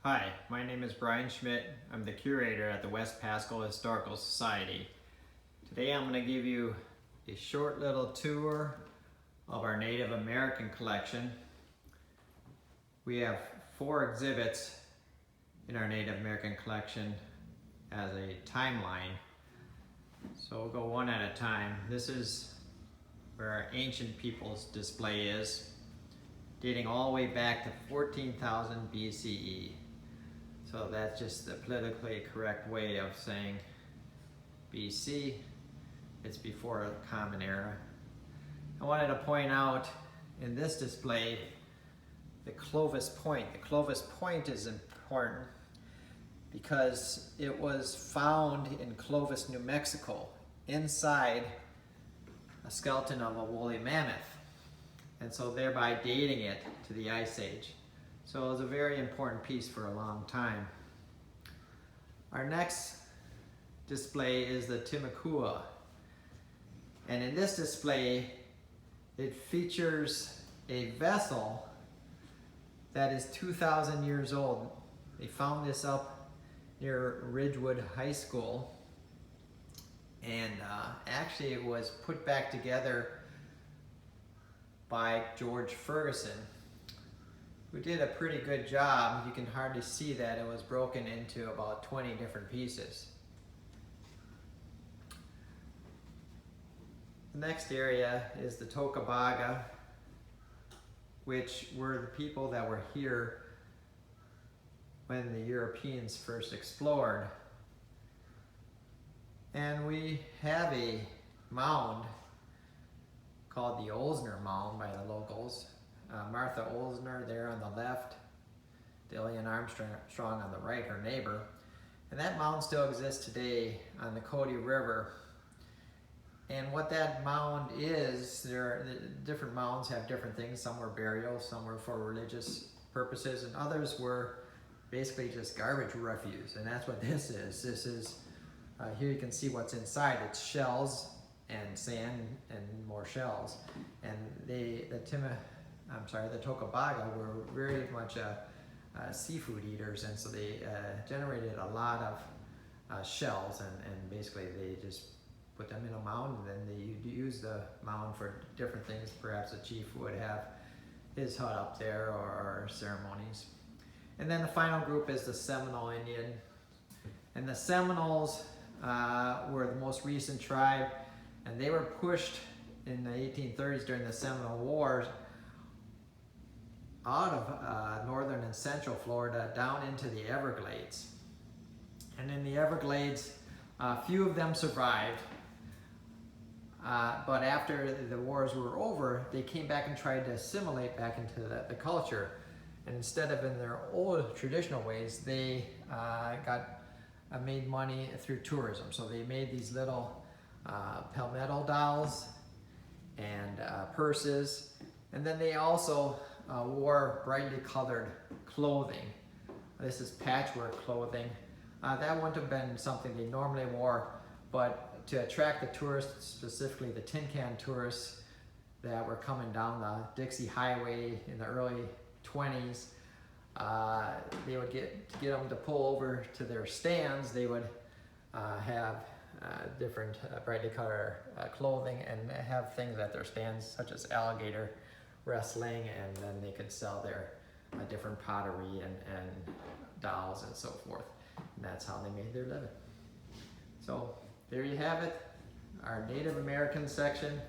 Hi, my name is Brian Schmidt. I'm the curator at the West Pasco Historical Society. Today I'm going to give you a short little tour of our Native American collection. We have 4 exhibits in our Native American collection as a timeline. So we'll go one at a time. This is where our ancient peoples display is, dating all the way back to 14,000 BCE. So that's just the politically correct way of saying BC. It's before the Common Era. I wanted to point out in this display the Clovis Point. The Clovis Point is important because it was found in Clovis, New Mexico, inside a skeleton of a woolly mammoth, and so thereby dating it to the Ice Age. So it was a very important piece for a long time. Our next display is the Timucua. And in this display, it features a vessel that is 2,000 years old. They found this up near Ridgewood High School. And actually it was put back together by George Ferguson, who did a pretty good job. You can hardly see that it was broken into about 20 different pieces. The next area is the Toka Baga, which were the people that were here when the Europeans first explored. And we have a mound called the Olsner Mound by the locals. Martha Olsner there on the left, Dillian Armstrong on the right, her neighbor. And that mound still exists today on the Cody River. And what that mound is, different mounds have different things. Some were burial, some were for religious purposes, and others were basically just garbage refuse. And that's what this is. This is, here you can see what's inside. It's shells and sand and more shells. And the Toka Baga were very much seafood eaters, and so they generated a lot of shells, and basically they just put them in a mound, and then they use the mound for different things. Perhaps a chief would have his hut up there, or ceremonies. And then the final group is the Seminole Indian. And the Seminoles were the most recent tribe, and they were pushed in the 1830s during the Seminole Wars out of northern and central Florida down into the Everglades. And in the Everglades, a few of them survived, but after the wars were over, they came back and tried to assimilate back into the culture. And instead of in their old traditional ways, they made money through tourism. So they made these little palmetto dolls and purses, and then they also wore brightly colored clothing. This is patchwork clothing. That wouldn't have been something they normally wore, but to attract the tourists, specifically the tin can tourists that were coming down the Dixie Highway in the early 20s, they would get them to pull over to their stands. They would have different brightly colored clothing and have things at their stands, such as alligator wrestling, and then they could sell their different pottery and dolls and so forth. And that's how they made their living. So there you have it, our Native American section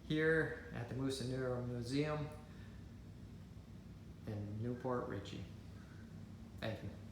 here at the Musunuru Museum in Newport, Richey. Thank you.